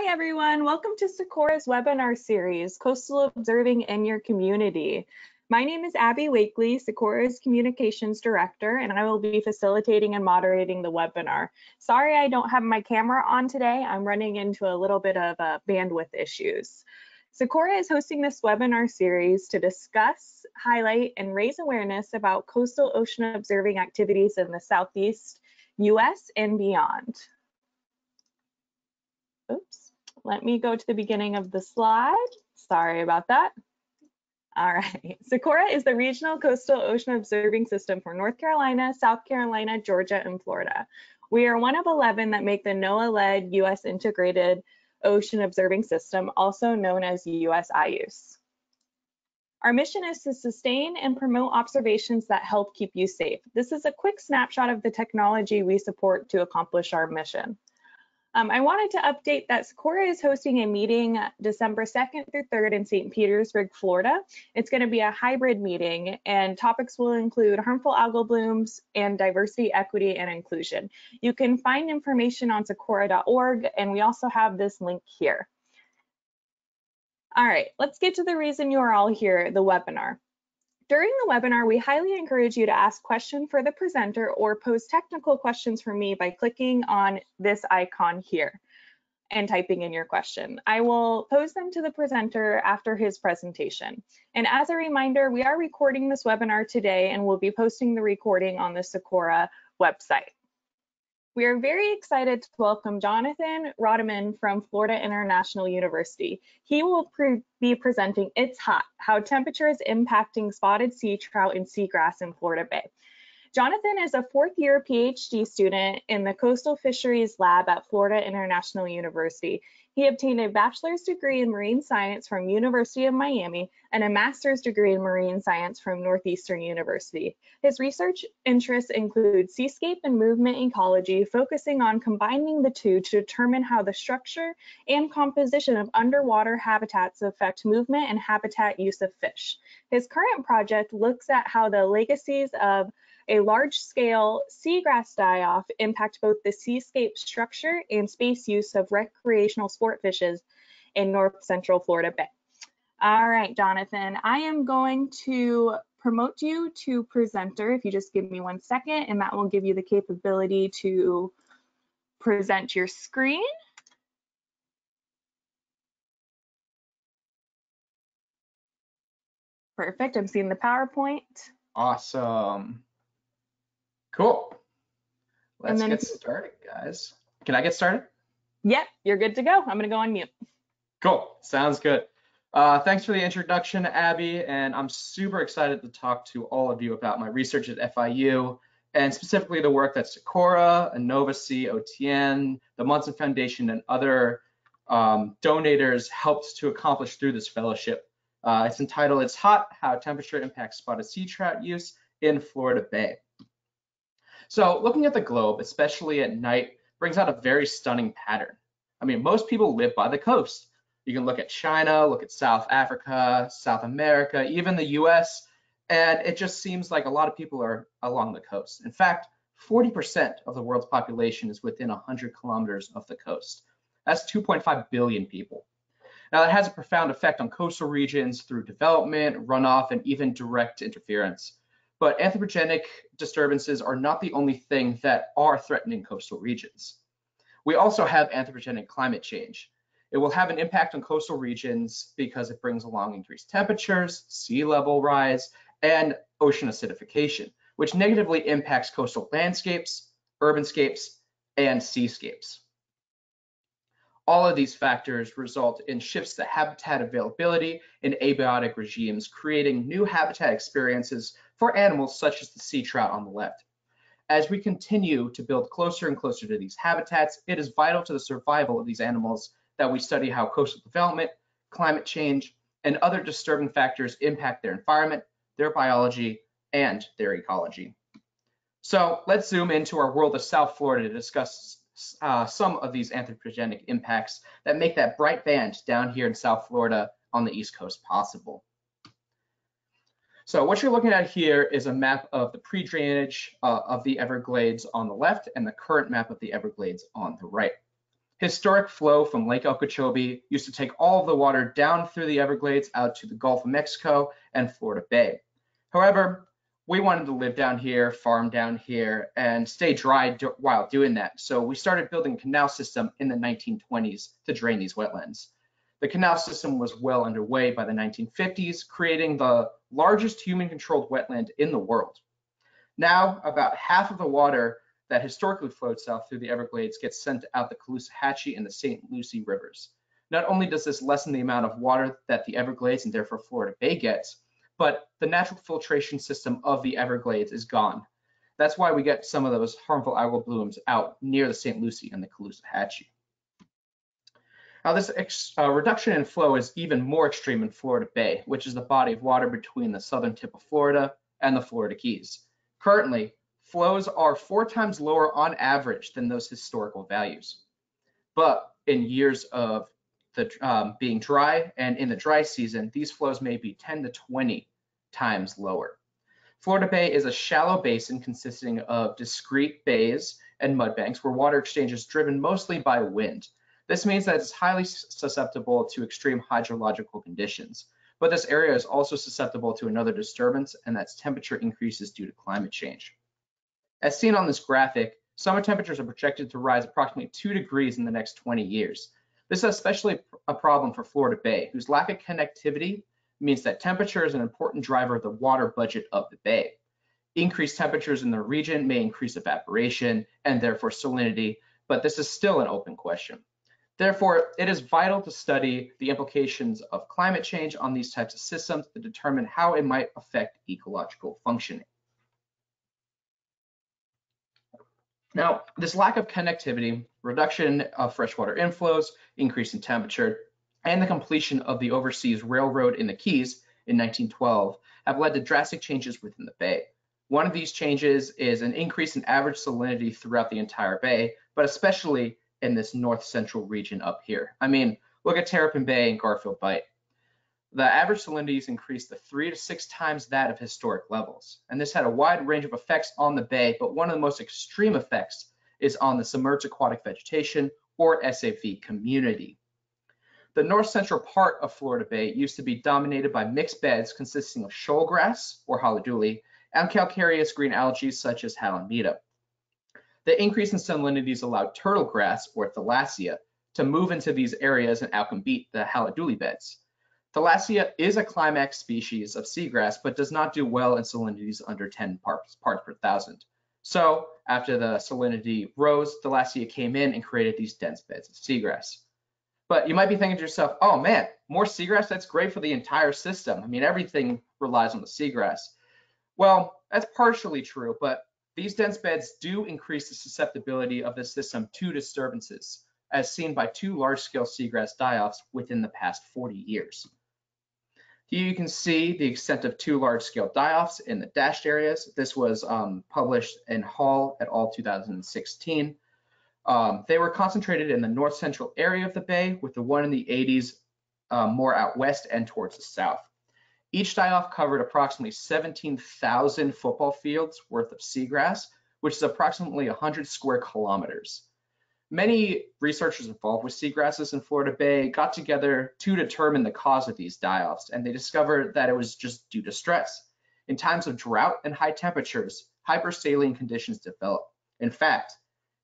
Hi everyone, welcome to Sakura's webinar series, Coastal Observing in Your Community. My name is Abby Wakely, Sakura's Communications Director, and I will be facilitating and moderating the webinar. Sorry I don't have my camera on today. I'm running into a little bit of bandwidth issues. Sakura is hosting this webinar series to discuss, highlight, and raise awareness about coastal ocean observing activities in the Southeast US and beyond. Oops, let me go to the beginning of the slide. Sorry about that. All right, Sakura is the regional coastal ocean observing system for North Carolina, South Carolina, Georgia, and Florida. We are one of 11 that make the NOAA-led U.S. Integrated Ocean Observing System, also known as USIUS. Our mission is to sustain and promote observations that help keep you safe. This is a quick snapshot of the technology we support to accomplish our mission. I wanted to update that Sakura is hosting a meeting December 2nd through 3rd in St. Petersburg, Florida. It's going to be a hybrid meeting, and topics will include harmful algal blooms and diversity, equity, and inclusion. You can find information on sakura.org, and we also have this link here. All right, let's get to the reason you are all here, the webinar. During the webinar, we highly encourage you to ask questions for the presenter or pose technical questions for me by clicking on this icon here and typing in your question. I will pose them to the presenter after his presentation. And as a reminder, we are recording this webinar today and we'll be posting the recording on the Sakura website. We are very excited to welcome Jonathan Rodemann from Florida International University. He will be presenting It's Hot, How Temperature is Impacting Spotted Seatrout and Seagrass in Florida Bay. Jonathan is a fourth-year Ph.D. student in the Coastal Fisheries Lab at Florida International University. He obtained a bachelor's degree in marine science from University of Miami and a master's degree in marine science from Northeastern University. His research interests include seascape and movement ecology, focusing on combining the two to determine how the structure and composition of underwater habitats affect movement and habitat use of fish. His current project looks at how the legacies of a large-scale seagrass die-off impact both the seascape structure and space use of recreational sport fishes in North Central Florida Bay. All right, Jonathan, I am going to promote you to presenter if you just give me 1 second, and that will give you the capability to present your screen. Perfect, I'm seeing the PowerPoint. Awesome. Cool. Let's get started, guys. Can I get started? Yep, you're good to go. I'm going to go on mute. Cool. Sounds good. Thanks for the introduction, Abby, and I'm super excited to talk to all of you about my research at FIU, and specifically the work that Sakura, Inova C, OTN, the Munson Foundation, and other donators helped to accomplish through this fellowship. It's entitled It's Hot, How Temperature Impacts Spotted Sea Trout Use in Florida Bay. So looking at the globe, especially at night, brings out a very stunning pattern. I mean, most people live by the coast. You can look at China, look at South Africa, South America, even the US, and it just seems like a lot of people are along the coast. In fact, 40% of the world's population is within 100 kilometers of the coast. That's 2.5 billion people. Now that has a profound effect on coastal regions through development, runoff, and even direct interference. But anthropogenic disturbances are not the only thing that are threatening coastal regions. We also have anthropogenic climate change. It will have an impact on coastal regions because it brings along increased temperatures, sea level rise, and ocean acidification, which negatively impacts coastal landscapes, urbanscapes, and seascapes. All of these factors result in shifts to habitat availability in abiotic regimes, creating new habitat experiences for animals such as the sea trout on the left. As we continue to build closer and closer to these habitats, it is vital to the survival of these animals that we study how coastal development, climate change, and other disturbing factors impact their environment, their biology, and their ecology. So let's zoom into our world of South Florida to discuss some of these anthropogenic impacts that make that bright band down here in South Florida on the East Coast possible. So what you're looking at here is a map of the pre-drainage of the Everglades on the left and the current map of the Everglades on the right. Historic flow from Lake Okeechobee used to take all of the water down through the Everglades out to the Gulf of Mexico and Florida Bay. However, we wanted to live down here, farm down here, and stay dry while doing that. So we started building a canal system in the 1920s to drain these wetlands. The canal system was well underway by the 1950s, creating the largest human-controlled wetland in the world. Now, about half of the water that historically flowed south through the Everglades gets sent out the Caloosahatchee and the St. Lucie rivers. Not only does this lessen the amount of water that the Everglades and therefore Florida Bay gets, but the natural filtration system of the Everglades is gone. That's why we get some of those harmful algal blooms out near the St. Lucie and the Caloosahatchee. Now, this reduction in flow is even more extreme in Florida Bay, which is the body of water between the southern tip of Florida and the Florida Keys. Currently, flows are 4 times lower on average than those historical values. But in years of the being dry and in the dry season, these flows may be 10 to 20 times lower. Florida Bay is a shallow basin consisting of discrete bays and mudbanks where water exchange is driven mostly by wind. This means that it's highly susceptible to extreme hydrological conditions, but this area is also susceptible to another disturbance, and that's temperature increases due to climate change. As seen on this graphic, summer temperatures are projected to rise approximately 2 degrees in the next 20 years. This is especially a problem for Florida Bay, whose lack of connectivity means that temperature is an important driver of the water budget of the bay. Increased temperatures in the region may increase evaporation and therefore salinity, but this is still an open question. Therefore, it is vital to study the implications of climate change on these types of systems to determine how it might affect ecological functioning. Now, this lack of connectivity, reduction of freshwater inflows, increase in temperature, and the completion of the overseas railroad in the Keys in 1912 have led to drastic changes within the bay. One of these changes is an increase in average salinity throughout the entire bay, but especially in this north central region up here. I mean, look at Terrapin Bay and Garfield Bight. The average salinities increased to 3 to 6 times that of historic levels. And this had a wide range of effects on the bay, but one of the most extreme effects is on the submerged aquatic vegetation, or SAV community. The north central part of Florida Bay used to be dominated by mixed beds consisting of shoal grass, or haliduli, and calcareous green algae such as halimeda. The increase in salinities allowed turtle grass, or thalassia, to move into these areas and outcompete the haliduli beds. Thalassia is a climax species of seagrass, but does not do well in salinities under 10 parts per thousand. So after the salinity rose, thalassia came in and created these dense beds of seagrass. But you might be thinking to yourself, oh man, more seagrass, that's great for the entire system. I mean, everything relies on the seagrass. Well, that's partially true, but these dense beds do increase the susceptibility of the system to disturbances, as seen by 2 large-scale seagrass die-offs within the past 40 years. Here you can see the extent of 2 large-scale die-offs in the dashed areas. This was published in Hall et al. 2016. They were concentrated in the north central area of the bay, with the one in the 80s more out west and towards the south. Each die-off covered approximately 17,000 football fields worth of seagrass, which is approximately 100 square kilometers. Many researchers involved with seagrasses in Florida Bay got together to determine the cause of these die-offs, and they discovered that it was just due to stress. In times of drought and high temperatures, hypersaline conditions develop. In fact,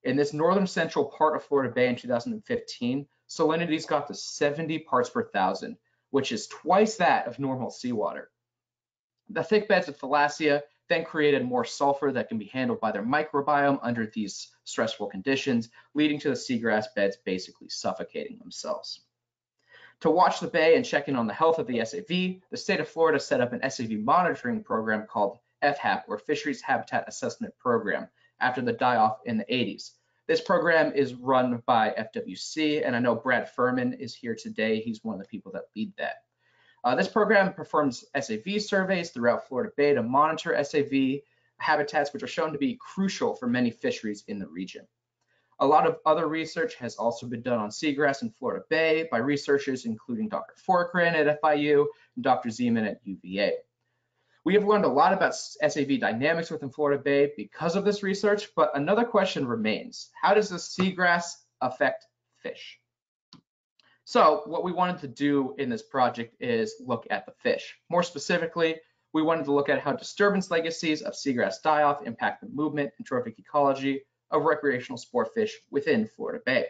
in this northern central part of Florida Bay in 2015, salinities got to 70 parts per thousand, which is twice that of normal seawater. The thick beds of thalassia then created more sulfur that can be handled by their microbiome under these stressful conditions, leading to the seagrass beds basically suffocating themselves. To watch the bay and check in on the health of the SAV, the state of Florida set up an SAV monitoring program called FHAP, or Fisheries Habitat Assessment Program, after the die-off in the 80s. This program is run by FWC, and I know Brad Furman is here today. He's one of the people that lead that. This program performs SAV surveys throughout Florida Bay to monitor SAV habitats, which are shown to be crucial for many fisheries in the region. A lot of other research has also been done on seagrass in Florida Bay by researchers including Dr. Forkran at FIU and Dr. Zeman at UVA. We have learned a lot about SAV dynamics within Florida Bay because of this research, but another question remains. How does the seagrass affect fish. So what we wanted to do in this project is look at the fish. More specifically, we wanted to look at how disturbance legacies of seagrass die-off impact the movement and trophic ecology of recreational sport fish within Florida Bay.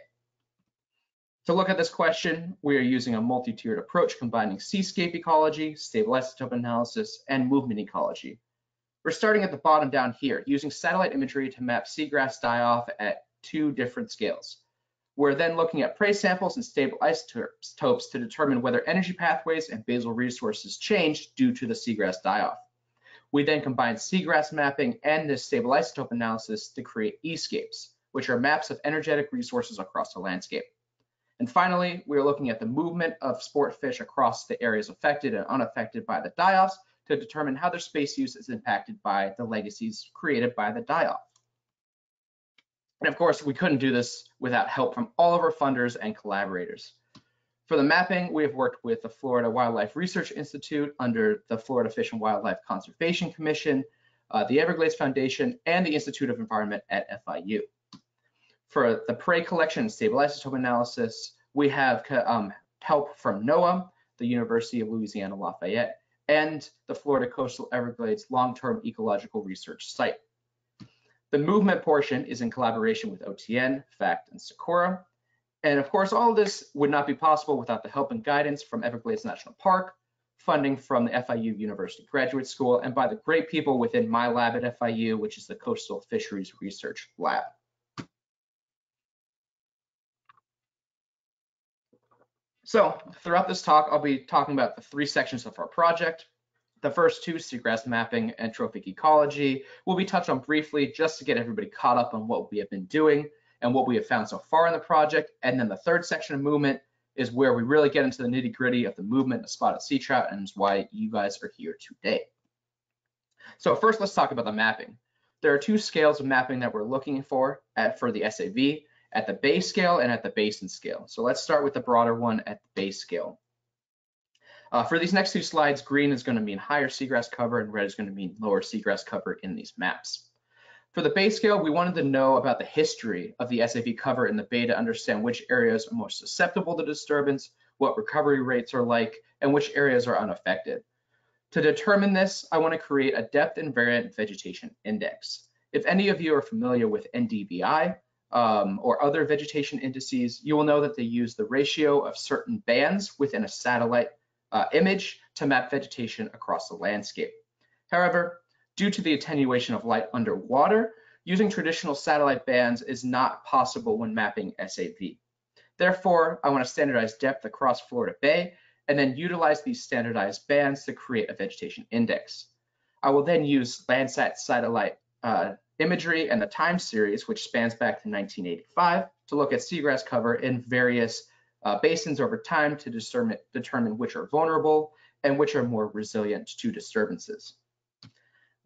To look at this question, we are using a multi-tiered approach combining seascape ecology, stable isotope analysis, and movement ecology. We're starting at the bottom down here, using satellite imagery to map seagrass die-off at 2 different scales. We're then looking at prey samples and stable isotopes to determine whether energy pathways and basal resources change due to the seagrass die-off. We then combine seagrass mapping and this stable isotope analysis to create escapes, which are maps of energetic resources across the landscape. And finally, we're looking at the movement of sport fish across the areas affected and unaffected by the die-offs to determine how their space use is impacted by the legacies created by the die-off. And of course, we couldn't do this without help from all of our funders and collaborators. For the mapping, we have worked with the Florida Wildlife Research Institute under the Florida Fish and Wildlife Conservation Commission, the Everglades Foundation, and the Institute of Environment at FIU. For the prey collection and stable isotope analysis, we have help from NOAA, the University of Louisiana Lafayette, and the Florida Coastal Everglades Long-Term Ecological Research Site. The movement portion is in collaboration with OTN, FACT, and Socorro. And of course, all of this would not be possible without the help and guidance from Everglades National Park, funding from the FIU University Graduate School, and by the great people within my lab at FIU, which is the Coastal Fisheries Research Lab. So throughout this talk, I'll be talking about the 3 sections of our project. The first 2, seagrass mapping and trophic ecology, will be touched on briefly just to get everybody caught up on what we have been doing and what we have found so far in the project. And then the 3rd section of movement is where we really get into the nitty-gritty of the movement of spotted sea trout, and is why you guys are here today. So first, let's talk about the mapping. There are 2 scales of mapping that we're looking for the SAV, at the bay scale and at the basin scale. So let's start with the broader one at the bay scale. For these next 2 slides, green is going to mean higher seagrass cover and red is going to mean lower seagrass cover in these maps. For the bay scale, we wanted to know about the history of the SAV cover in the bay to understand which areas are most susceptible to disturbance, what recovery rates are like, and which areas are unaffected. To determine this, I want to create a depth invariant vegetation index. If any of you are familiar with NDVI or other vegetation indices, you will know that they use the ratio of certain bands within a satellite image to map vegetation across the landscape. However, due to the attenuation of light underwater, using traditional satellite bands is not possible when mapping SAV. Therefore, I want to standardize depth across Florida Bay and then utilize these standardized bands to create a vegetation index. I will then use Landsat satellite imagery and the time series, which spans back to 1985, to look at seagrass cover in various basins over time to determine which are vulnerable and which are more resilient to disturbances.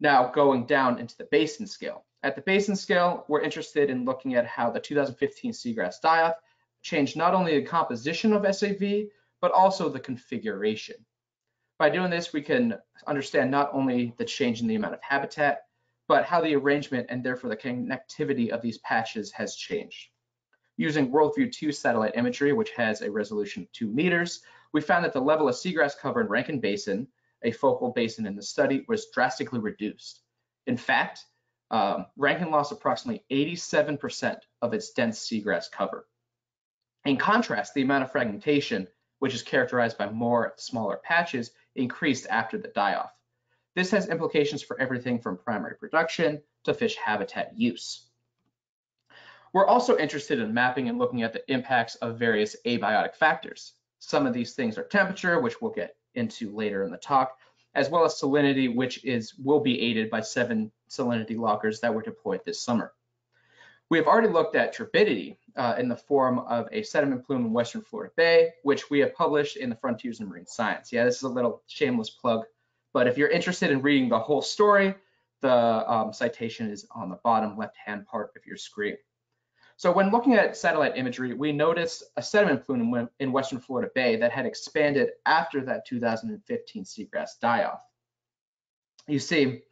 Now, going down into the basin scale. At the basin scale, we're interested in looking at how the 2015 seagrass die-off changed not only the composition of SAV, but also the configuration. By doing this, we can understand not only the change in the amount of habitat, but how the arrangement and therefore the connectivity of these patches has changed. Using WorldView 2 satellite imagery, which has a resolution of 2 meters, we found that the level of seagrass cover in Rankin Basin, a focal basin in the study, was drastically reduced. In fact, Rankin lost approximately 87% of its dense seagrass cover. In contrast, the amount of fragmentation, which is characterized by more smaller patches, increased after the die-off. This has implications for everything from primary production to fish habitat use. We're also interested in mapping and looking at the impacts of various abiotic factors. Some of these things are temperature, which we'll get into later in the talk, as well as salinity, which will be aided by 7 salinity loggers that were deployed this summer. We have already looked at turbidity in the form of a sediment plume in Western Florida Bay, which we have published in the Frontiers in Marine Science. Yeah, this is a little shameless plug, but if you're interested in reading the whole story, the citation is on the bottom left-hand part of your screen. So when looking at satellite imagery, we noticed a sediment plume in Western Florida Bay that had expanded after that 2015 seagrass die-off. You see,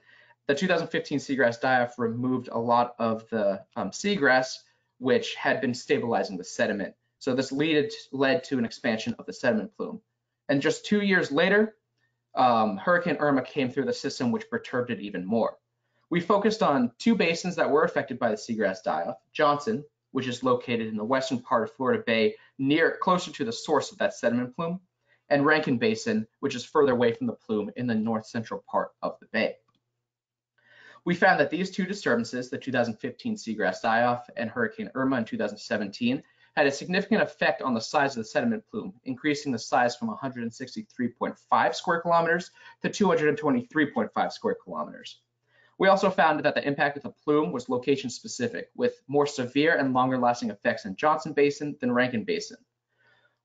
the 2015 seagrass die-off removed a lot of the seagrass, which had been stabilizing the sediment So this led to an expansion of the sediment plume. And just 2 years later, Hurricane Irma came through the system, which perturbed it even more. We focused on 2 basins that were affected by the seagrass die-off: Johnson, which is located in the western part of Florida Bay, closer to the source of that sediment plume, and Rankin Basin, which is further away from the plume in the north central part of the bay. We found that these 2 disturbances, the 2015 seagrass die-off and Hurricane Irma in 2017, had a significant effect on the size of the sediment plume, increasing the size from 163.5 square kilometers to 223.5 square kilometers. We also found that the impact of the plume was location specific, with more severe and longer lasting effects in Johnson Basin than Rankin Basin.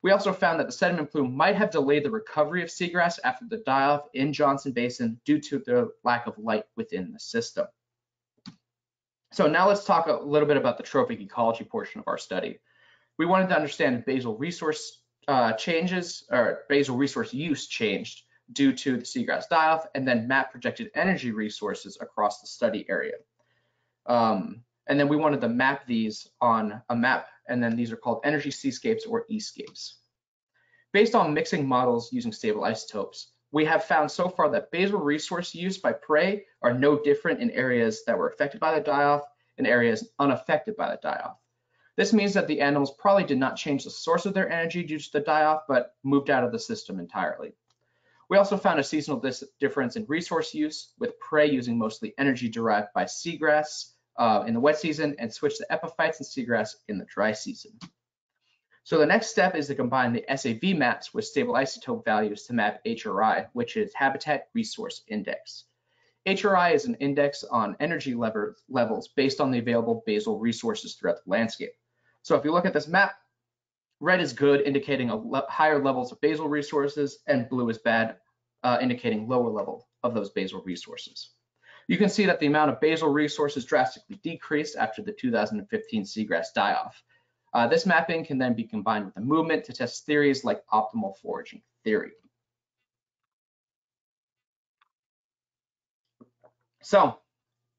We also found that the sediment plume might have delayed the recovery of seagrass after the die-off in Johnson Basin due to the lack of light within the system. So now let's talk a little bit about the trophic ecology portion of our study. We wanted to understand basal resource basal resource use changed due to the seagrass die-off, and then map projected energy resources across the study area. And then we wanted to map these on a map, and then these are called energy seascapes or escapes. Based on mixing models using stable isotopes, we have found so far that basal resource use by prey are no different in areas that were affected by the die-off and areas unaffected by the die-off. This means that the animals probably did not change the source of their energy due to the die-off, but moved out of the system entirely. We also found a seasonal difference in resource use, with prey using mostly energy derived by seagrass in the wet season and switched to epiphytes and seagrass in the dry season. So the next step is to combine the SAV maps with stable isotope values to map HRI, which is Habitat Resource Index. HRI is an index on energy levels based on the available basal resources throughout the landscape. So if you look at this map, red is good, indicating higher levels of basal resources, and blue is bad, indicating lower level of those basal resources. You can see that the amount of basal resources drastically decreased after the 2015 seagrass die-off. This mapping can then be combined with the movement to test theories like optimal foraging theory. So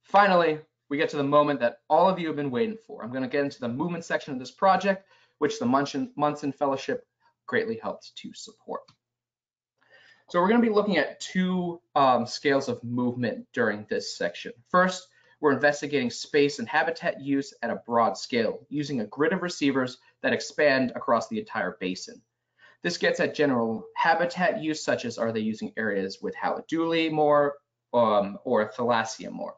finally, we get to the moment that all of you have been waiting for. I'm going to get into the movement section of this project, which the Munson Fellowship greatly helped to support. So we're going to be looking at 2 scales of movement during this section. First, we're investigating space and habitat use at a broad scale, using a grid of receivers that expand across the entire basin. This gets at general habitat use, such as are they using areas with haliduli more or thalassia more.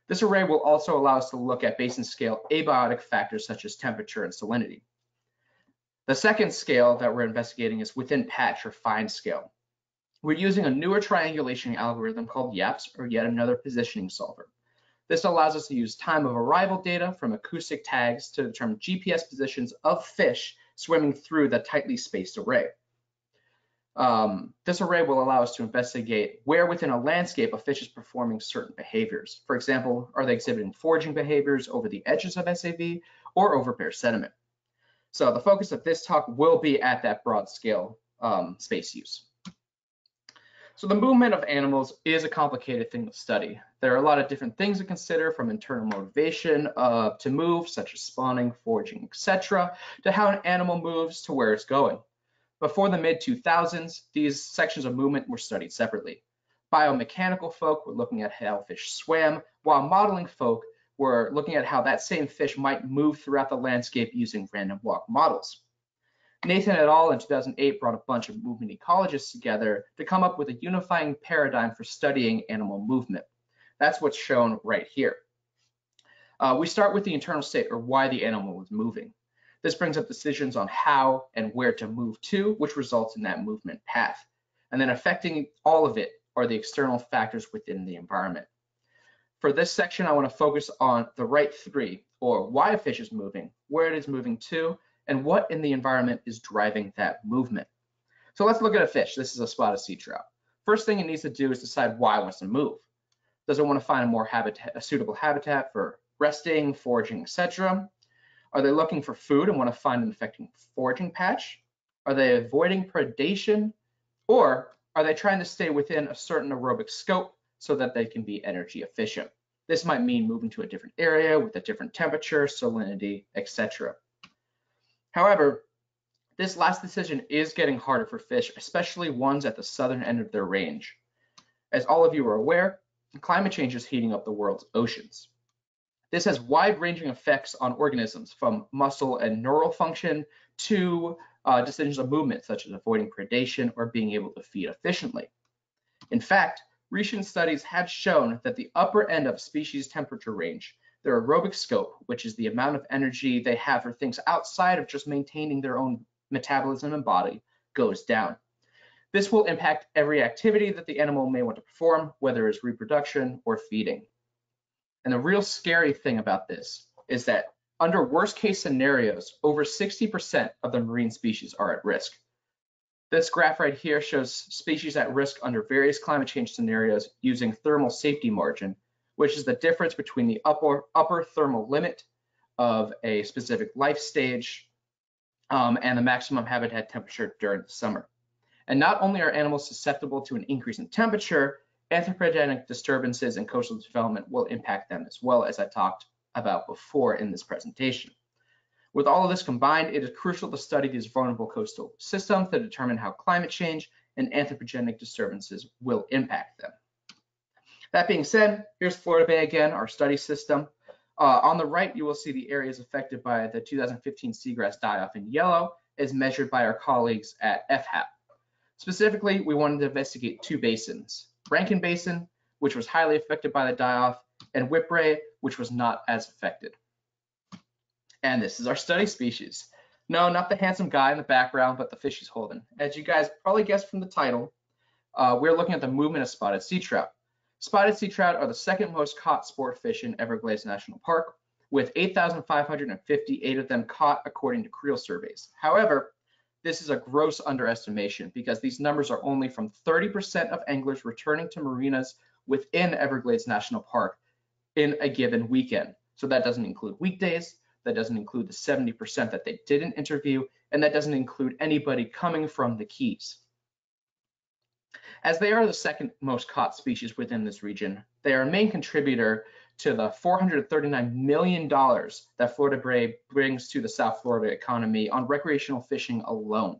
This array will also allow us to look at basin scale abiotic factors such as temperature and salinity. The second scale that we're investigating is within patch or fine scale. We're using a newer triangulation algorithm called YAPS, or yet another positioning solver. This allows us to use time of arrival data from acoustic tags to determine GPS positions of fish swimming through the tightly spaced array. This array will allow us to investigate where within a landscape a fish is performing certain behaviors. For example, are they exhibiting foraging behaviors over the edges of SAV or over bare sediment? So the focus of this talk will be at that broad scale space use. So the movement of animals is a complicated thing to study. There are a lot of different things to consider, from internal motivation to move, such as spawning, foraging, etc., to how an animal moves to where it's going. Before the mid-2000s, these sections of movement were studied separately. Biomechanical folk were looking at how fish swam, while modeling folk were looking at how that same fish might move throughout the landscape using random walk models. Nathan et al. In 2008 brought a bunch of movement ecologists together to come up with a unifying paradigm for studying animal movement. That's what's shown right here. We start with the internal state, or why the animal is moving. This brings up decisions on how and where to move to, which results in that movement path. And then affecting all of it are the external factors within the environment. For this section, I want to focus on the right 3, or why a fish is moving, where it is moving to, and what in the environment is driving that movement. So let's look at a fish. This is a spotted sea trout. First thing it needs to do is decide why it wants to move. Does it want to find a suitable habitat for resting, foraging, etc.? Are they looking for food and want to find an effective foraging patch? Are they avoiding predation? Or are they trying to stay within a certain aerobic scope so that they can be energy efficient? This might mean moving to a different area with a different temperature, salinity, etc. However, this last decision is getting harder for fish, especially ones at the southern end of their range. As all of you are aware, climate change is heating up the world's oceans. This has wide-ranging effects on organisms, from muscle and neural function to decisions of movement, such as avoiding predation or being able to feed efficiently. In fact, recent studies have shown that the upper end of a species' temperature range, their aerobic scope, which is the amount of energy they have for things outside of just maintaining their own metabolism and body, goes down. This will impact every activity that the animal may want to perform, whether it's reproduction or feeding. And the real scary thing about this is that under worst case scenarios, over 60% of the marine species are at risk. This graph right here shows species at risk under various climate change scenarios using thermal safety margin, which is the difference between the upper thermal limit of a specific life stage and the maximum habitat temperature during the summer. And not only are animals susceptible to an increase in temperature, anthropogenic disturbances and coastal development will impact them as well, as I talked about before in this presentation. With all of this combined, it is crucial to study these vulnerable coastal systems to determine how climate change and anthropogenic disturbances will impact them. That being said, here's Florida Bay again, our study system. On the right, you will see the areas affected by the 2015 seagrass die-off in yellow, as measured by our colleagues at FHAP. Specifically, we wanted to investigate two basins: Rankin Basin, which was highly affected by the die-off, and Whipray, which was not as affected. And this is our study species. No, not the handsome guy in the background, but the fish he's holding. As you guys probably guessed from the title, we're looking at the movement of spotted sea trout. Spotted sea trout are the second most caught sport fish in Everglades National Park, with 8,558 of them caught according to creel surveys. However, this is a gross underestimation because these numbers are only from 30% of anglers returning to marinas within Everglades National Park in a given weekend. So that doesn't include weekdays, that doesn't include the 70% that they didn't interview, and that doesn't include anybody coming from the Keys. As they are the second most caught species within this region, they are a main contributor to the $439 million that Florida Bay brings to the South Florida economy on recreational fishing alone.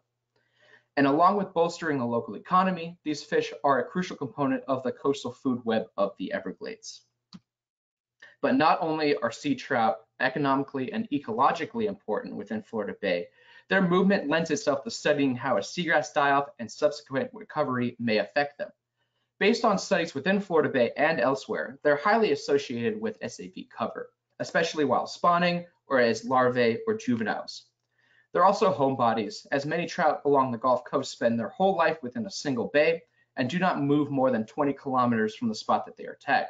And along with bolstering the local economy, these fish are a crucial component of the coastal food web of the Everglades. But not only are sea trout economically and ecologically important within Florida Bay, their movement lends itself to studying how a seagrass die-off and subsequent recovery may affect them. Based on studies within Florida Bay and elsewhere, they're highly associated with SAP cover, especially while spawning or as larvae or juveniles. They're also homebodies, as many trout along the Gulf Coast spend their whole life within a single bay and do not move more than 20 kilometers from the spot that they are tagged.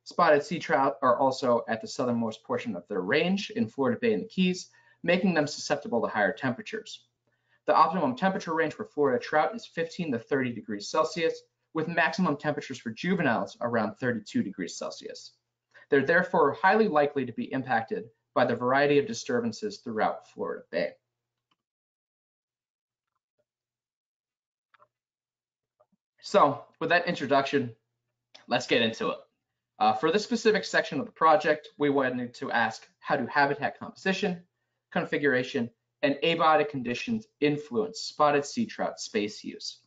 Spotted sea trout are also at the southernmost portion of their range in Florida Bay and the Keys, making them susceptible to higher temperatures. The optimum temperature range for Florida trout is 15 to 30 degrees Celsius, with maximum temperatures for juveniles around 32 degrees Celsius. They're therefore highly likely to be impacted by the variety of disturbances throughout Florida Bay. So with that introduction, let's get into it. For this specific section of the project, we wanted to ask, how do habitat composition, configuration, and abiotic conditions influence spotted sea trout space use?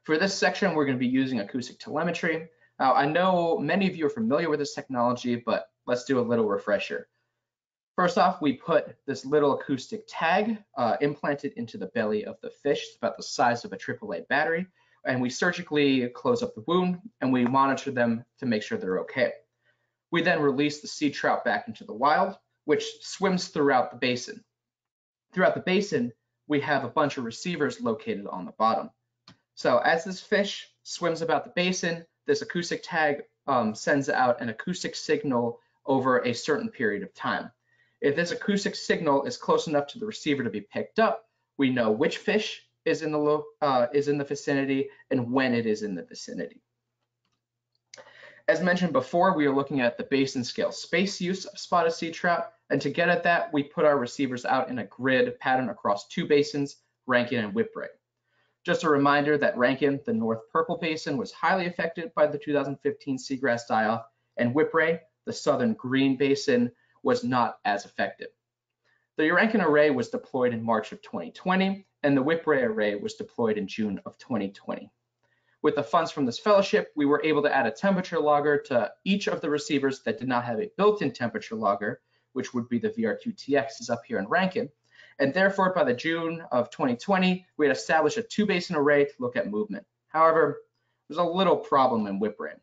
For this section, we're going to be using acoustic telemetry. Now, I know many of you are familiar with this technology, but let's do a little refresher. First off, we put this little acoustic tag implanted into the belly of the fish. It's about the size of a AAA battery. And we surgically close up the wound and we monitor them to make sure they're okay. We then release the sea trout back into the wild, which swims throughout the basin. Throughout the basin, we have a bunch of receivers located on the bottom. So as this fish swims about the basin, this acoustic tag sends out an acoustic signal over a certain period of time. If this acoustic signal is close enough to the receiver to be picked up, we know which fish is in the vicinity and when it is in the vicinity. As mentioned before, we are looking at the basin scale space use of spotted sea trout, and to get at that, we put our receivers out in a grid pattern across two basins, Rankin and Whipray. Just a reminder that Rankin, the North Purple Basin, was highly affected by the 2015 seagrass die-off, and Whipray, the Southern Green Basin, was not as affected. The Urankin array was deployed in March of 2020, and the Whipray array was deployed in June of 2020. With the funds from this fellowship, we were able to add a temperature logger to each of the receivers that did not have a built-in temperature logger, which would be the VR2TX is up here in Rankin. And therefore, by the June of 2020, we had established a 2-basin array to look at movement. However, there's a little problem in Whipray.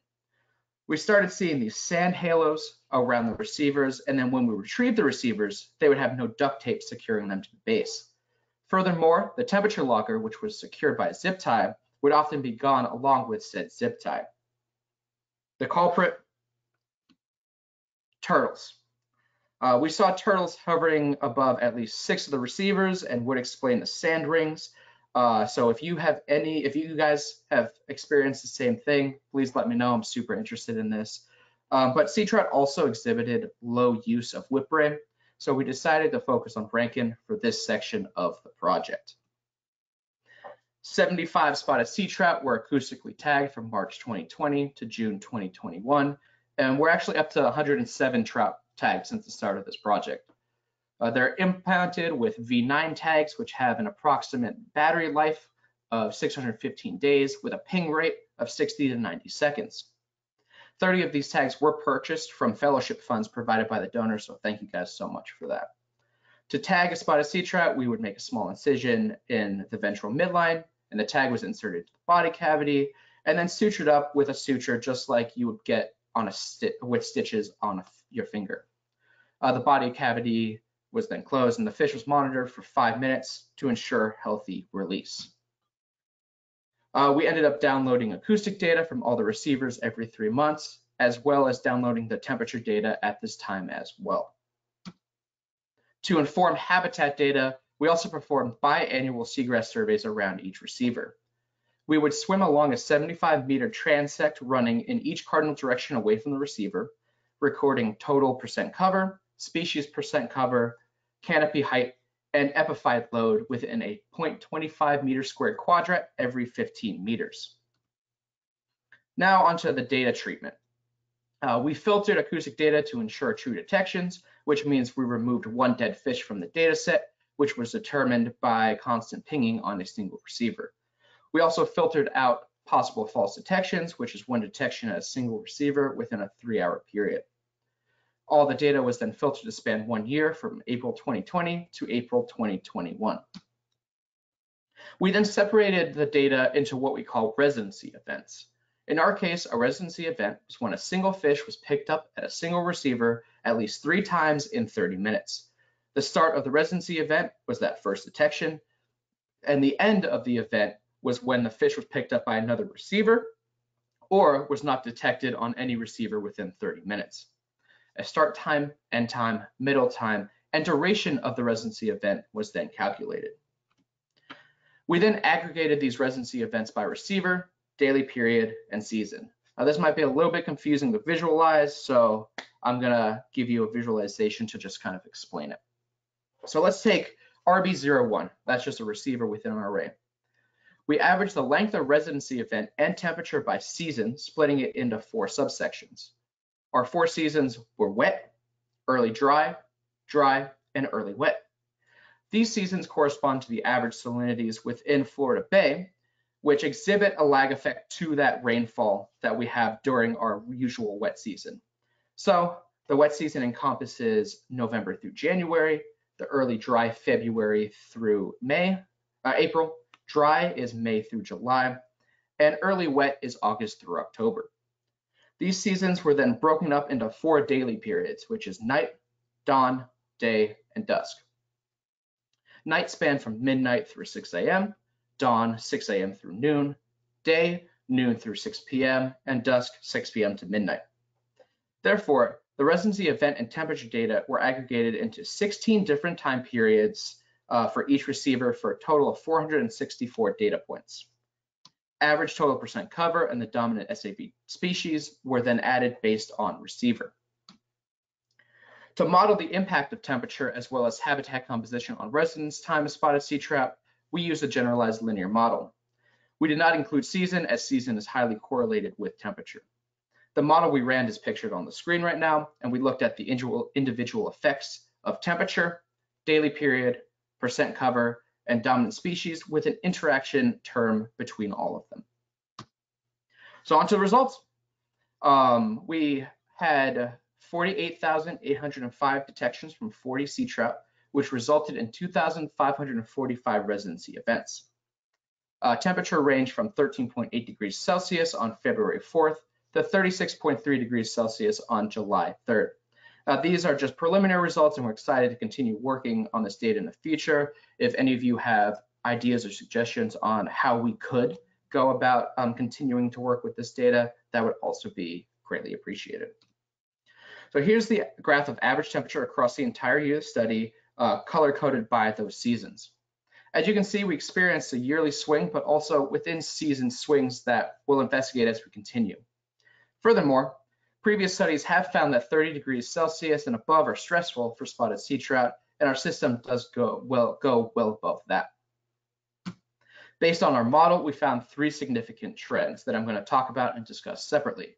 We started seeing these sand halos around the receivers, and then when we retrieved the receivers, they would have no duct tape securing them to the base. Furthermore, the temperature logger, which was secured by a zip tie, would often be gone along with said zip tie. The culprit, turtles. We saw turtles hovering above at least 6 of the receivers and would explain the sand rings. So if you guys have experienced the same thing, please let me know. I'm super interested in this. But sea trout also exhibited low use of Whipray, so we decided to focus on Rankin for this section of the project. 75 spotted sea trout were acoustically tagged from March 2020 to June 2021, and we're actually up to 107 trout tagged since the start of this project. They're implanted with V9 tags, which have an approximate battery life of 615 days with a ping rate of 60 to 90 seconds. 30 of these tags were purchased from fellowship funds provided by the donors, so thank you guys so much for that. To tag a spotted sea trout, we would make a small incision in the ventral midline, and the tag was inserted to the body cavity, and then sutured up with a suture just like you would get on with stitches on your finger. The body cavity was then closed, and the fish was monitored for 5 minutes to ensure healthy release. We ended up downloading acoustic data from all the receivers every 3 months, as well as downloading the temperature data at this time as well. To inform habitat data, we also performed biannual seagrass surveys around each receiver. We would swim along a 75-meter transect running in each cardinal direction away from the receiver, recording total percent cover, species percent cover, canopy height, and epiphyte load within a 0.25 meter squared quadrat every 15 meters. Now onto the data treatment. We filtered acoustic data to ensure true detections, which means we removed 1 dead fish from the data set, which was determined by constant pinging on a single receiver. We also filtered out possible false detections, which is 1 detection at a single receiver within a 3-hour period. All the data was then filtered to span 1 year from April 2020 to April 2021. We then separated the data into what we call residency events. In our case, a residency event was when a single fish was picked up at a single receiver at least 3 times in 30 minutes. The start of the residency event was that first detection, and the end of the event was when the fish was picked up by another receiver or was not detected on any receiver within 30 minutes. A start time, end time, middle time, and duration of the residency event was then calculated. We then aggregated these residency events by receiver, daily period, and season. Now this might be a little bit confusing to visualize, so I'm gonna give you a visualization to just kind of explain it. So let's take RB01, that's just a receiver within our array. We averaged the length of residency event and temperature by season, splitting it into 4 subsections. Our 4 seasons were wet, early dry, dry, and early wet. These seasons correspond to the average salinities within Florida Bay, which exhibit a lag effect to that rainfall that we have during our usual wet season. So the wet season encompasses November through January, the early dry February through April, dry is May through July, and early wet is August through October. These seasons were then broken up into 4 daily periods, which is night, dawn, day, and dusk. Night spanned from midnight through 6 a.m., dawn 6 a.m. through noon, day noon through 6 p.m., and dusk 6 p.m. to midnight. Therefore, the residency event and temperature data were aggregated into 16 different time periods for each receiver for a total of 464 data points. Average total percent cover and the dominant SAB species were then added based on receiver. To model the impact of temperature as well as habitat composition on residence time of spotted sea trout, we used a generalized linear model. We did not include season, as season is highly correlated with temperature. The model we ran is pictured on the screen right now, and we looked at the individual effects of temperature, daily period, percent cover, and dominant species with an interaction term between all of them. So on to the results. We had 48,805 detections from 40 sea trout, which resulted in 2,545 residency events. Temperature ranged from 13.8 degrees Celsius on February 4th to 36.3 degrees Celsius on July 3rd. These are just preliminary results, and we're excited to continue working on this data in the future. If any of you have ideas or suggestions on how we could go about continuing to work with this data, that would also be greatly appreciated. So here's the graph of average temperature across the entire year study, color-coded by those seasons. As you can see, we experienced a yearly swing, but also within season swings that we'll investigate as we continue. Furthermore, previous studies have found that 30 degrees Celsius and above are stressful for spotted sea trout, and our system does go well above that. Based on our model, we found three significant trends that I'm going to talk about and discuss separately.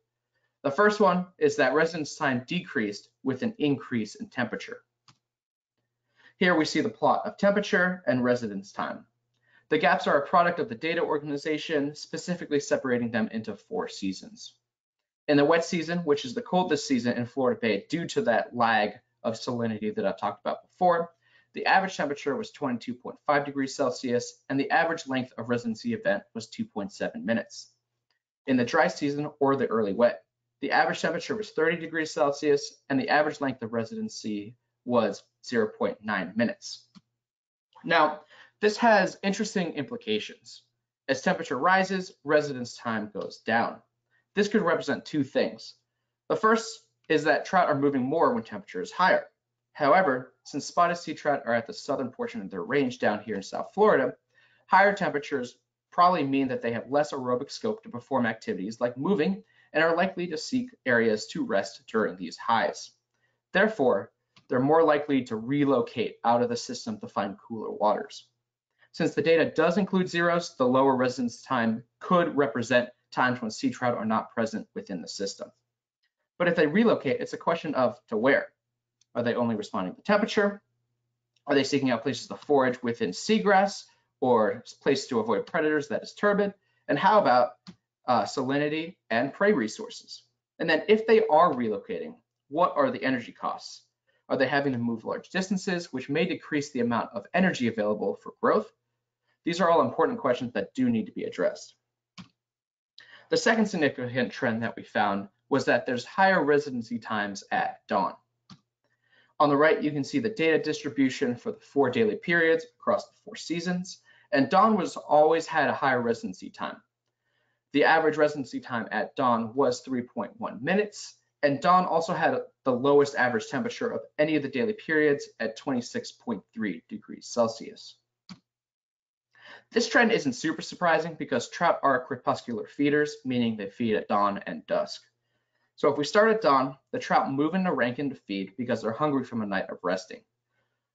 The first one is that residence time decreased with an increase in temperature. Here we see the plot of temperature and residence time. The gaps are a product of the data organization, specifically separating them into 4 seasons. In the wet season, which is the coldest season in Florida Bay due to that lag of salinity that I talked about before, the average temperature was 22.5 degrees Celsius, and the average length of residency event was 2.7 minutes. In the dry season, or the early wet, the average temperature was 30 degrees Celsius, and the average length of residency was 0.9 minutes. Now, this has interesting implications. As temperature rises, residence time goes down. This could represent 2 things. The first is that trout are moving more when temperature is higher. However, since spotted sea trout are at the southern portion of their range down here in South Florida, higher temperatures probably mean that they have less aerobic scope to perform activities like moving and are likely to seek areas to rest during these highs. Therefore, they're more likely to relocate out of the system to find cooler waters. Since the data does include zeros, the lower residence time could represent times when sea trout are not present within the system. But if they relocate, it's a question of to where. Are they only responding to temperature? Are they seeking out places to forage within seagrass or places to avoid predators, that is turbid? And how about salinity and prey resources? And then if they are relocating, what are the energy costs? Are they having to move large distances, which may decrease the amount of energy available for growth? These are all important questions that do need to be addressed. The second significant trend that we found was that there's higher residency times at dawn. On the right, you can see the data distribution for the 4 daily periods across the 4 seasons, and dawn was always had a higher residency time. The average residency time at dawn was 3.1 minutes, and dawn also had the lowest average temperature of any of the daily periods at 26.3 degrees Celsius. This trend isn't super surprising because trout are crepuscular feeders, meaning they feed at dawn and dusk. So if we start at dawn, the trout move into Rankin to feed because they're hungry from a night of resting.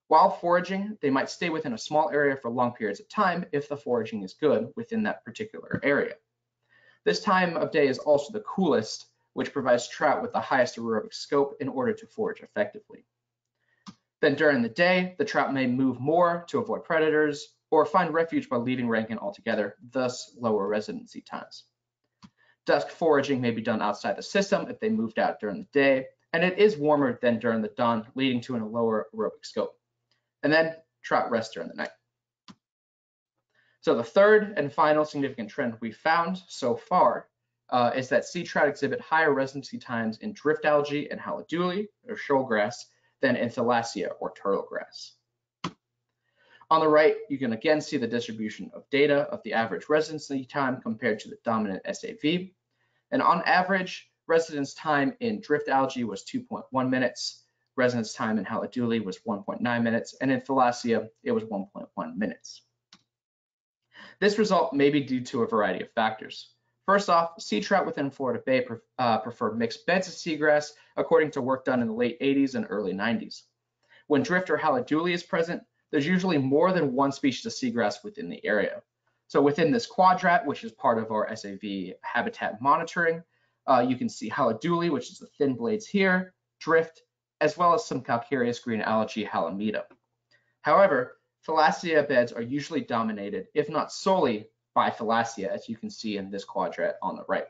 While foraging, they might stay within a small area for long periods of time if the foraging is good within that particular area. This time of day is also the coolest, which provides trout with the highest aerobic scope in order to forage effectively. Then during the day, the trout may move more to avoid predators or find refuge by leaving Rankin altogether, thus lower residency times. Dusk foraging may be done outside the system if they moved out during the day, and it is warmer than during the dawn, leading to a lower aerobic scope. And then trout rest during the night. So the third and final significant trend we found so far is that sea trout exhibit higher residency times in drift algae and haliduli, or shoalgrass, than in thalassia, or turtle grass. On the right, you can again see the distribution of data of the average residency time compared to the dominant SAV. And on average, residence time in drift algae was 2.1 minutes, residence time in haliduli was 1.9 minutes, and in thalassia, it was 1.1 minutes. This result may be due to a variety of factors. First off, sea trout within Florida Bay prefer mixed beds of seagrass, according to work done in the late 80s and early 90s. When drift or haliduli is present, there's usually more than one species of seagrass within the area. So within this quadrat, which is part of our SAV habitat monitoring, you can see haliduli, which is the thin blades here, drift, as well as some calcareous green algae, halimeda. However, thalassia beds are usually dominated, if not solely, by thalassia, as you can see in this quadrant on the right.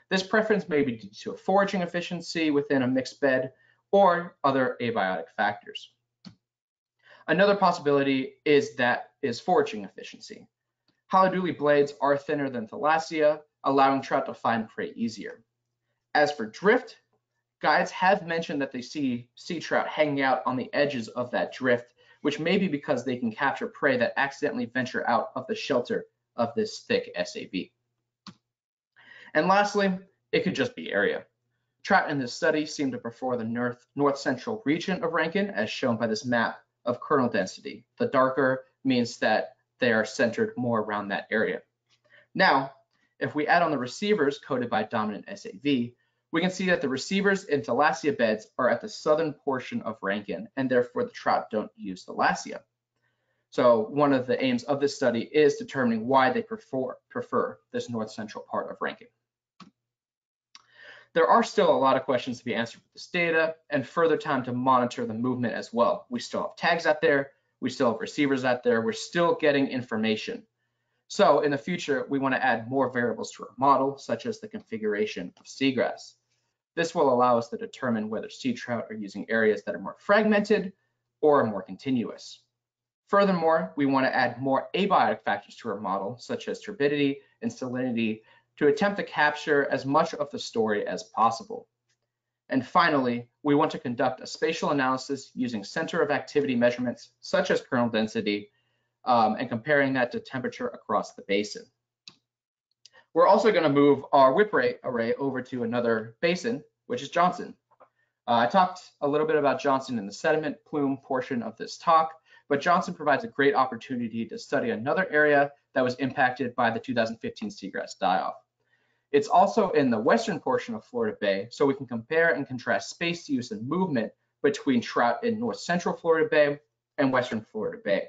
This preference may be due to a foraging efficiency within a mixed bed or other abiotic factors. Another possibility is foraging efficiency. Haladuli blades are thinner than thalassia, allowing trout to find prey easier. As for drift, guides have mentioned that they see sea trout hanging out on the edges of that drift, which may be because they can capture prey that accidentally venture out of the shelter of this thick SAB. And lastly, it could just be area. Trout in this study seem to prefer the north-central region of Rankin, as shown by this map of kernel density. The darker means that they are centered more around that area. Now, if we add on the receivers coded by dominant SAV, we can see that the receivers in thalassia beds are at the southern portion of Rankin, and therefore the trout don't use thalassia. So one of the aims of this study is determining why they prefer this north-central part of Rankin. There are still a lot of questions to be answered with this data and further time to monitor the movement as well. We still have tags out there, we still have receivers out there, we're still getting information. So in the future, we want to add more variables to our model, such as the configuration of seagrass. This will allow us to determine whether sea trout are using areas that are more fragmented or more continuous. Furthermore, we want to add more abiotic factors to our model, such as turbidity and salinity, to attempt to capture as much of the story as possible. And finally, we want to conduct a spatial analysis using center of activity measurements, such as kernel density, and comparing that to temperature across the basin. We're also going to move our whip rate array over to another basin, which is Johnson. I talked a little bit about Johnson in the sediment plume portion of this talk, but Johnson provides a great opportunity to study another area that was impacted by the 2015 seagrass die-off. It's also in the western portion of Florida Bay, so we can compare and contrast space use and movement between trout in north central Florida Bay and western Florida Bay.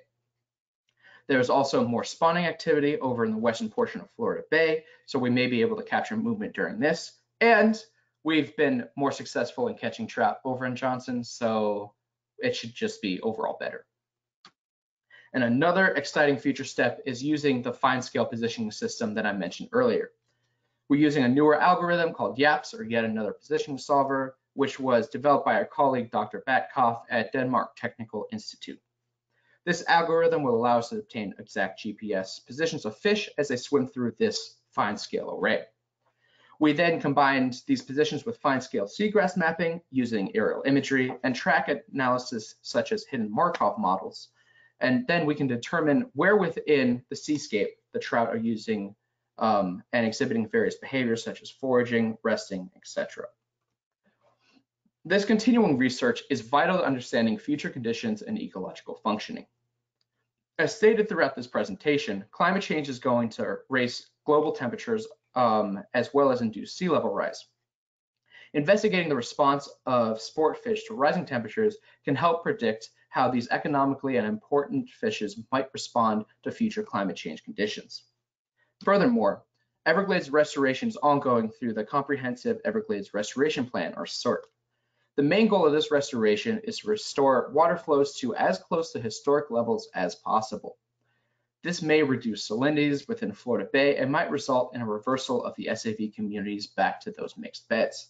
There's also more spawning activity over in the western portion of Florida Bay, so we may be able to capture movement during this. And we've been more successful in catching trout over in Johnson, so it should just be overall better. And another exciting future step is using the fine scale positioning system that I mentioned earlier. We're using a newer algorithm called YAPS, or Yet Another Positioning Solver, which was developed by our colleague Dr. Batkoff at Denmark Technical Institute. This algorithm will allow us to obtain exact GPS positions of fish as they swim through this fine scale array. We then combined these positions with fine scale seagrass mapping using aerial imagery and track analysis such as hidden Markov models. And then we can determine where within the seascape the trout are using and exhibiting various behaviors such as foraging, resting, etc. This continuing research is vital to understanding future conditions and ecological functioning. As stated throughout this presentation, climate change is going to raise global temperatures as well as induce sea level rise. Investigating the response of sportfish to rising temperatures can help predict how these economically and important fishes might respond to future climate change conditions. Furthermore, Everglades restoration is ongoing through the Comprehensive Everglades Restoration Plan, or SORP. The main goal of this restoration is to restore water flows to as close to historic levels as possible. This may reduce salinities within Florida Bay and might result in a reversal of the SAV communities back to those mixed beds.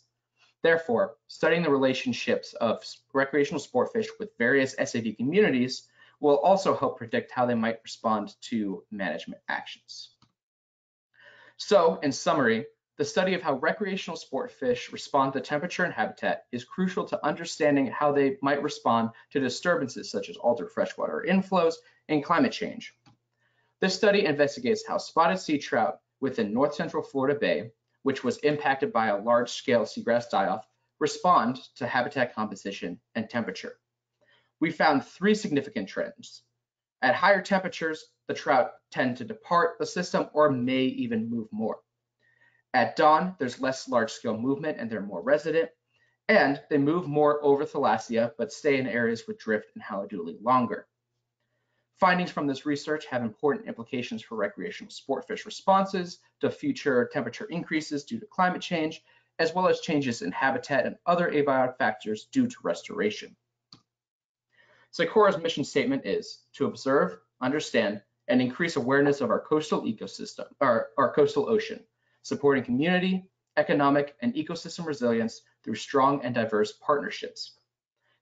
Therefore, studying the relationships of recreational sportfish with various SAV communities will also help predict how they might respond to management actions. So, in summary, the study of how recreational sportfish respond to temperature and habitat is crucial to understanding how they might respond to disturbances such as altered freshwater inflows and climate change. This study investigates how spotted sea trout within north central Florida Bay, which was impacted by a large-scale seagrass die-off, respond to habitat composition and temperature. We found three significant trends. At higher temperatures, the trout tend to depart the system or may even move more. At dawn, there's less large-scale movement and they're more resident, and they move more over thalassia but stay in areas with drift and haladuli longer. Findings from this research have important implications for recreational sportfish responses to future temperature increases due to climate change, as well as changes in habitat and other abiotic factors due to restoration. Socora's mission statement is to observe, understand, and increase awareness of our coastal ecosystem, our coastal ocean, supporting community, economic, and ecosystem resilience through strong and diverse partnerships.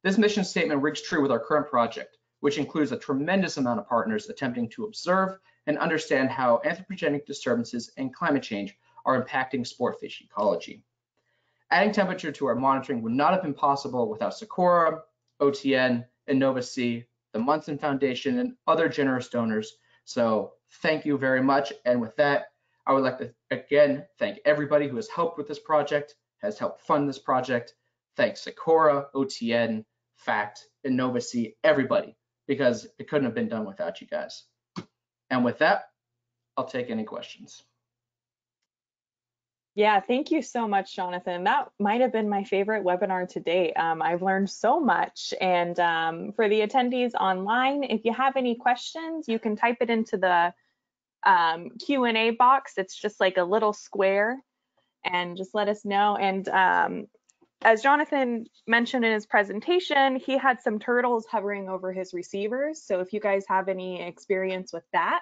This mission statement rings true with our current project, which includes a tremendous amount of partners attempting to observe and understand how anthropogenic disturbances and climate change are impacting sportfish ecology. Adding temperature to our monitoring would not have been possible without Socorro, OTN, Innova-Sea, the Munson Foundation, and other generous donors. So thank you very much. And with that, I would like to again thank everybody who has helped with this project, has helped fund this project. Thanks Socorro, OTN, FACT, Innova-Sea, everybody, because it couldn't have been done without you guys. And with that, I'll take any questions. Yeah, thank you so much, Jonathan. That might have been my favorite webinar to date. I've learned so much. And for the attendees online, if you have any questions, you can type it into the Q&A box. It's just like a little square, and just let us know. And as Jonathan mentioned in his presentation, he had some turtles hovering over his receivers. So if you guys have any experience with that,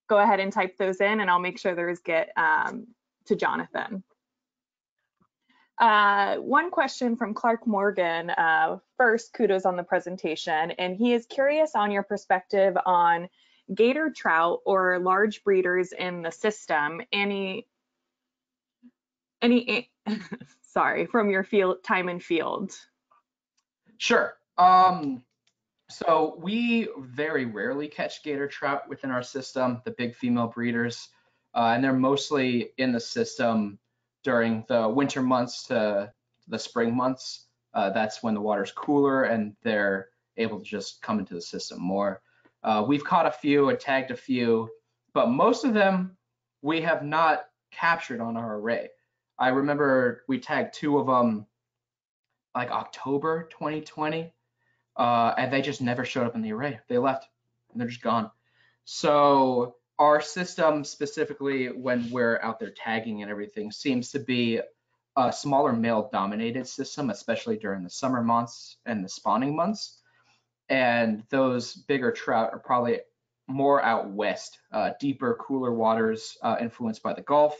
go ahead and type those in, and I'll make sure those get to Jonathan. One question from Clark Morgan. First, kudos on the presentation, and he is curious on your perspective on gator trout or large breeders in the system. Any sorry, from your time in field. Sure. So we very rarely catch gator trout within our system, the big female breeders, and they're mostly in the system during the winter months to the spring months. That's when the water's cooler and they're able to just come into the system more. We've caught a few and tagged a few, but most of them we have not captured on our array. I remember we tagged 2 of them like October 2020, and they just never showed up in the array. They left and they're just gone. So our system, specifically when we're out there tagging and everything, seems to be a smaller male dominated system, especially during the summer months and the spawning months. And those bigger trout are probably more out west, deeper, cooler waters influenced by the Gulf,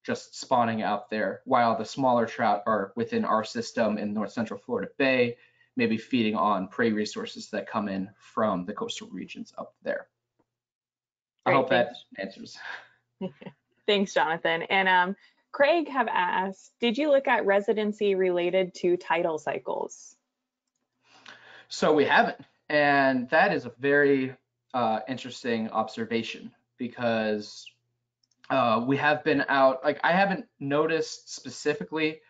just spawning out there, while the smaller trout are within our system in North Central Florida Bay, maybe feeding on prey resources that come in from the coastal regions up there. I hope that answers. Thanks, Jonathan. And Craig have asked, did you look at residency related to tidal cycles? So we haven't, and that is a very interesting observation, because we have been out, like I haven't noticed specifically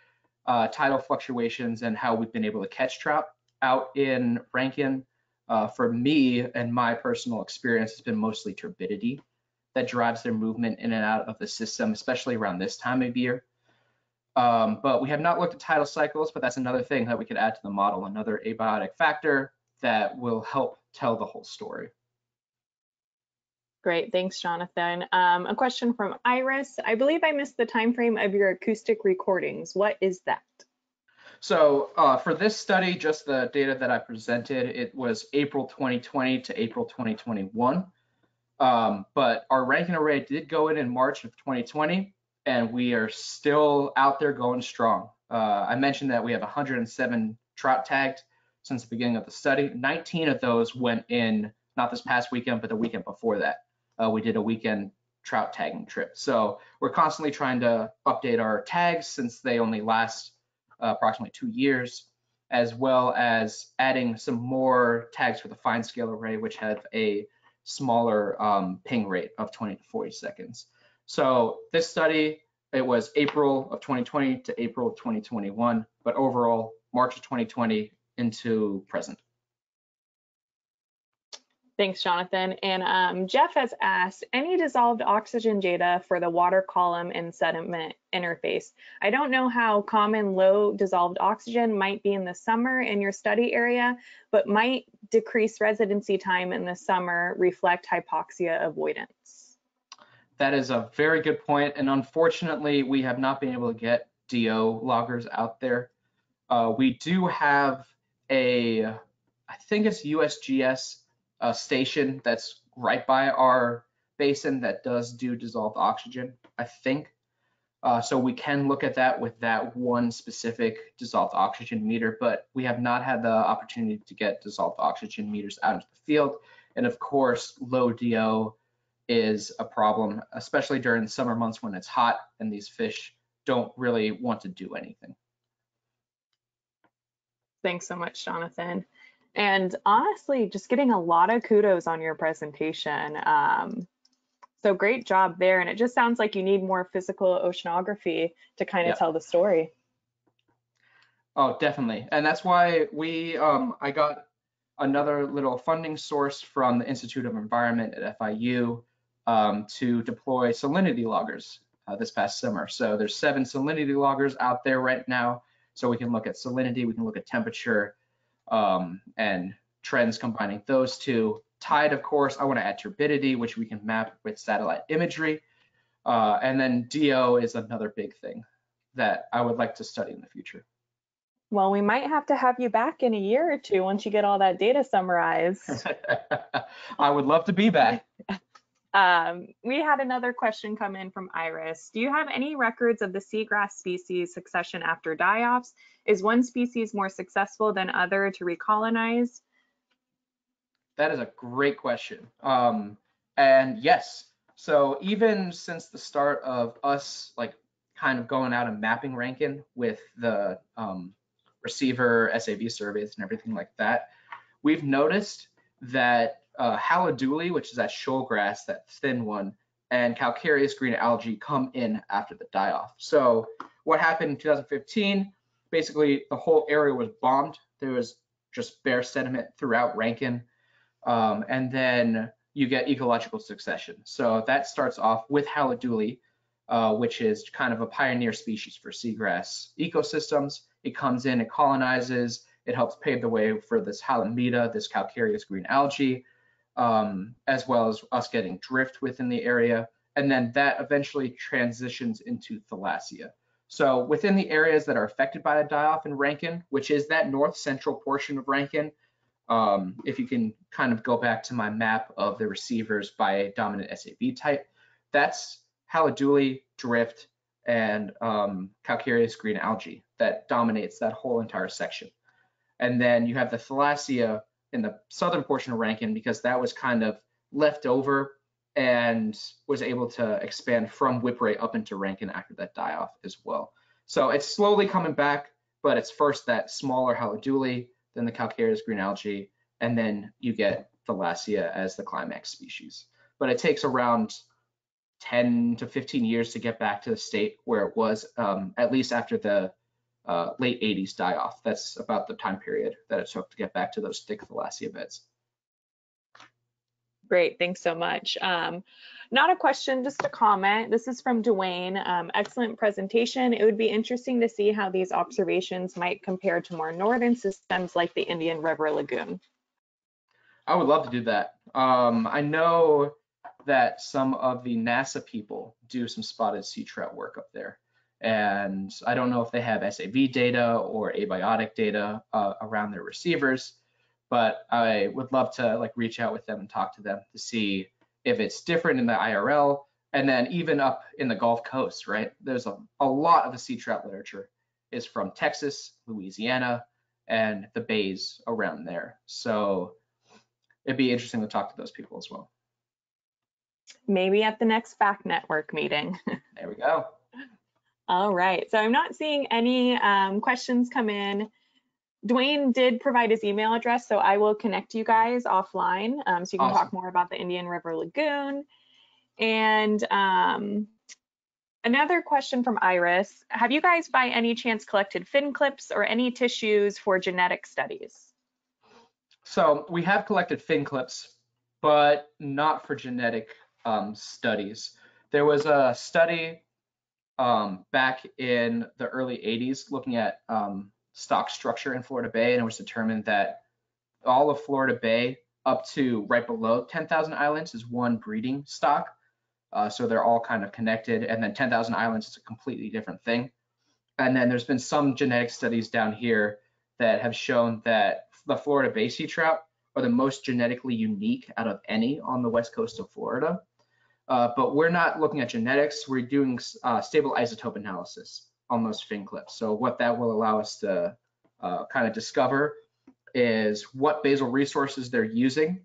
tidal fluctuations and how we've been able to catch trout out in Rankin. For me and my personal experience, has been mostly turbidity that drives their movement in and out of the system, especially around this time of year. But we have not looked at tidal cycles, but that's another thing that we could add to the model, another abiotic factor that will help tell the whole story. Great, thanks, Jonathan. A question from Iris. I believe I missed the time frame of your acoustic recordings. What is that? So for this study, just the data that I presented, it was April 2020 to April 2021. But our ranking array did go in March of 2020, and we are still out there going strong. I mentioned that we have 107 trout tagged since the beginning of the study. 19 of those went in, not this past weekend, but the weekend before that. We did a weekend trout tagging trip. So we're constantly trying to update our tags, since they only last approximately 2 years, as well as adding some more tags for the fine scale array, which have a smaller ping rate of 20 to 40 seconds. So this study, it was April of 2020 to April of 2021, but overall March of 2020 into present. Thanks, Jonathan. And Jeff has asked, any dissolved oxygen data for the water column and sediment interface? I don't know how common low dissolved oxygen might be in the summer in your study area, but might decrease residency time in the summer reflect hypoxia avoidance? That is a very good point, and unfortunately, we have not been able to get DO loggers out there. We do have a I think it's USGS station that's right by our basin that does do dissolved oxygen, I think. So we can look at that with that one specific dissolved oxygen meter, but we have not had the opportunity to get dissolved oxygen meters out into the field. And of course, low DO is a problem, especially during the summer months when it's hot and these fish don't really want to do anything. Thanks so much, Jonathan. And honestly, just getting a lot of kudos on your presentation. So great job there. And it just sounds like you need more physical oceanography to kind of tell the story. Oh, definitely. And that's why I got another little funding source from the Institute of Environment at FIU to deploy salinity loggers this past summer. So there's 7 salinity loggers out there right now. So we can look at salinity, we can look at temperature and trends combining those two. Tide, of course, I want to add turbidity, which we can map with satellite imagery. And then DO is another big thing that I would like to study in the future. Well, we might have to have you back in a year or two once you get all that data summarized. I would love to be back. We had another question come in from Iris. Do you have any records of the seagrass species succession after die-offs? Is one species more successful than other to recolonize? That is a great question. And yes, so even since the start of us kind of going out and mapping Rankin with the receiver SAV surveys and everything like that, we've noticed that haliduli, which is that shoal grass, that thin one, and calcareous green algae come in after the die-off. So what happened in 2015, basically the whole area was bombed. There was just bare sediment throughout Rankin. And then you get ecological succession. So that starts off with haliduli, which is kind of a pioneer species for seagrass ecosystems. It comes in, it colonizes, it helps pave the way for this halimeda, this calcareous green algae, as well as us getting drift within the area. And then that eventually transitions into thalassia. So within the areas that are affected by the die-off in Rankin, which is that north central portion of Rankin, if you can kind of go back to my map of the receivers by dominant SAV type, that's haliduli, drift, and calcareous green algae that dominates that whole entire section. And then you have the thalassia in the southern portion of Rankin because that was kind of left over and was able to expand from Whipray up into Rankin after that die-off as well. So it's slowly coming back, but it's first that smaller haliduli, then the calcareous green algae, and then you get thalassia as the climax species. But it takes around 10 to 15 years to get back to the state where it was, at least after the late 80s die-off. That's about the time period that it took to get back to those thick thalassia beds. Great, thanks so much. Not a question, just a comment. This is from Dwayne. Excellent presentation. It would be interesting to see how these observations might compare to more northern systems like the Indian River Lagoon. I would love to do that. I know that some of the NASA people do some spotted sea trout work up there. And I don't know if they have SAV data or abiotic data around their receivers, but I would love to reach out with them and talk to them to see if it's different in the IRL, and then even up in the Gulf Coast, right? There's a lot of the sea trout literature is from Texas, Louisiana, and the bays around there. So it'd be interesting to talk to those people as well. Maybe at the next Fact Network meeting. There we go. All right, so I'm not seeing any questions come in. Dwayne did provide his email address, so I will connect you guys offline so you can talk more about the Indian River Lagoon. And another question from Iris. Have you guys by any chance collected fin clips or any tissues for genetic studies? So we have collected fin clips, but not for genetic studies. There was a study back in the early 80s looking at stock structure in Florida Bay, and it was determined that all of Florida Bay up to right below 10,000 islands is one breeding stock. So they're all kind of connected, and then 10,000 islands is a completely different thing. And then there's been some genetic studies down here that have shown that the Florida Bay sea trout are the most genetically unique out of any on the west coast of Florida. But we're not looking at genetics. We're doing stable isotope analysis on those fin clips. So what that will allow us to kind of discover is what basal resources they're using,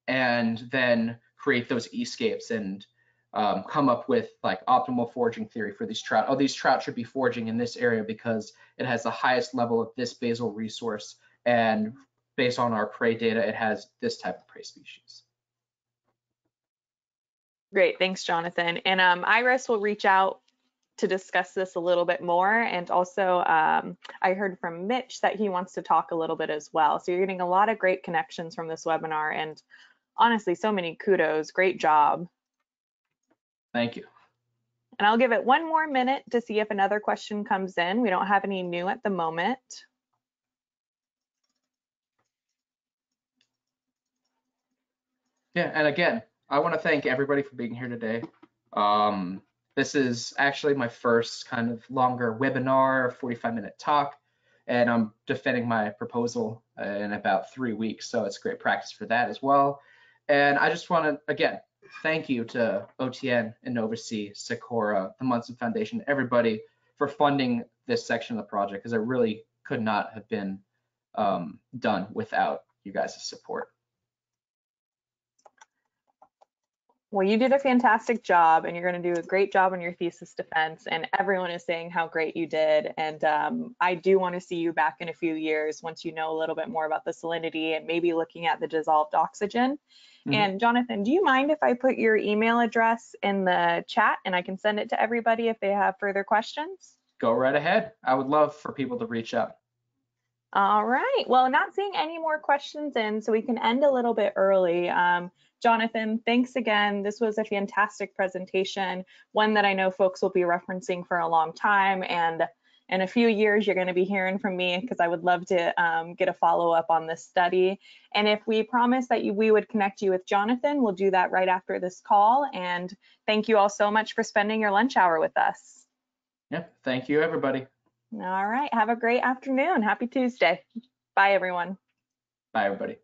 and then create those escapes and come up with like optimal foraging theory for these trout. Oh, these trout should be foraging in this area because it has the highest level of this basal resource, and based on our prey data, it has this type of prey species. Great, thanks, Jonathan. And Iris will reach out to discuss this a little bit more. And also, I heard from Mitch that he wants to talk a little bit as well. So you're getting a lot of great connections from this webinar, and honestly, so many kudos. Great job. Thank you. And I'll give it one more minute to see if another question comes in. We don't have any new at the moment. Yeah, and again, I want to thank everybody for being here today. This is actually my first kind of longer webinar, 45-minute talk, and I'm defending my proposal in about 3 weeks, so it's great practice for that as well. And I just want to, again, thank you to OTN, Innovasea, Socorro, the Munson Foundation, everybody for funding this section of the project, because it really could not have been done without you guys' support. Well, you did a fantastic job, and you're going to do a great job on your thesis defense, and everyone is saying how great you did. And I do want to see you back in a few years once you know a little bit more about the salinity and maybe looking at the dissolved oxygen. Mm-hmm. And Jonathan, do you mind if I put your email address in the chat and I can send it to everybody if they have further questions? Go right ahead. I would love for people to reach out. All right. Well, not seeing any more questions in, so we can end a little bit early. Jonathan, thanks again. This was a fantastic presentation, one that I know folks will be referencing for a long time. And in a few years, you're going to be hearing from me because I would love to get a follow-up on this study. And if we promise that we would connect you with Jonathan, we'll do that right after this call. And thank you all so much for spending your lunch hour with us. Yeah, thank you, everybody. All right. Have a great afternoon. Happy Tuesday. Bye, everyone. Bye, everybody.